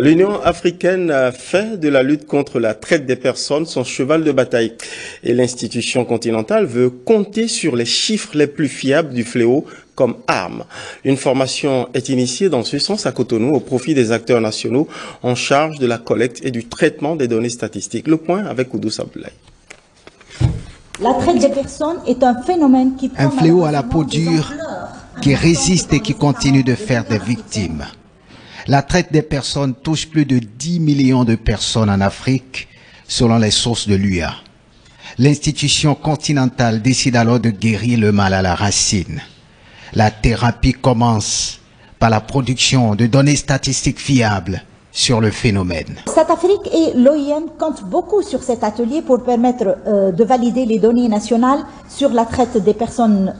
L'Union africaine a fait de la lutte contre la traite des personnes son cheval de bataille. Et l'institution continentale veut compter sur les chiffres les plus fiables du fléau comme arme. Une formation est initiée dans ce sens à Cotonou au profit des acteurs nationaux en charge de la collecte et du traitement des données statistiques. Le point avec Oudous Abdoulaye. La traite des personnes est un phénomène qui prend un fléau à la peau dure qui résiste et qui continue de faire des victimes. La traite des personnes touche plus de 10 millions de personnes en Afrique, selon les sources de l'UA. L'institution continentale décide alors de guérir le mal à la racine. La thérapie commence par la production de données statistiques fiables sur le phénomène. StatAfrique et l'OIM comptent beaucoup sur cet atelier pour permettre de valider les données nationales sur la traite des personnes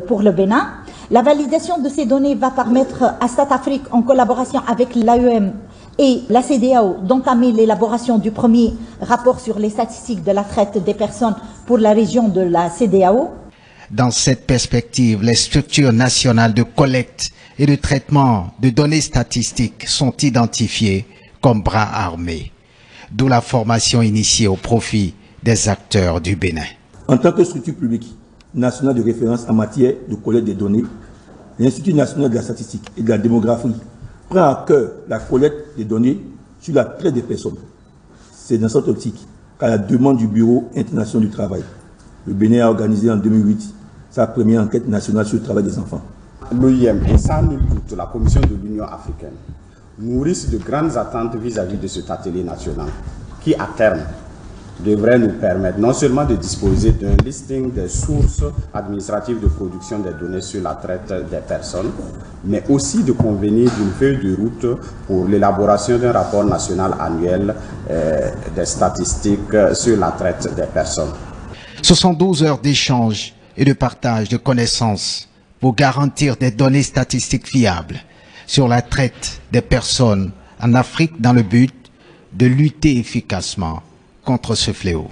pour le Bénin. La validation de ces données va permettre à StatAfrique, en collaboration avec l'AEM et la CEDEAO, d'entamer l'élaboration du premier rapport sur les statistiques de la traite des personnes pour la région de la CEDEAO. Dans cette perspective, les structures nationales de collecte et de traitement de données statistiques sont identifiées comme bras armés, d'où la formation initiée au profit des acteurs du Bénin. En tant que structure publique nationale de référence en matière de collecte des données, l'Institut national de la statistique et de la démographie prend à cœur la collecte des données sur la traite des personnes. C'est dans cette optique qu'à la demande du Bureau international du travail, le Bénin a organisé en 2008 sa première enquête nationale sur le travail des enfants. L'OIM et sans nul doute la Commission de l'Union africaine nourrissent de grandes attentes vis-à-vis de cet atelier national qui, à terme, devrait nous permettre non seulement de disposer d'un listing des sources administratives de production des données sur la traite des personnes, mais aussi de convenir d'une feuille de route pour l'élaboration d'un rapport national annuel des statistiques sur la traite des personnes. 72 heures d'échange et de partage de connaissances pour garantir des données statistiques fiables sur la traite des personnes en Afrique dans le but de lutter efficacement contre ce fléau.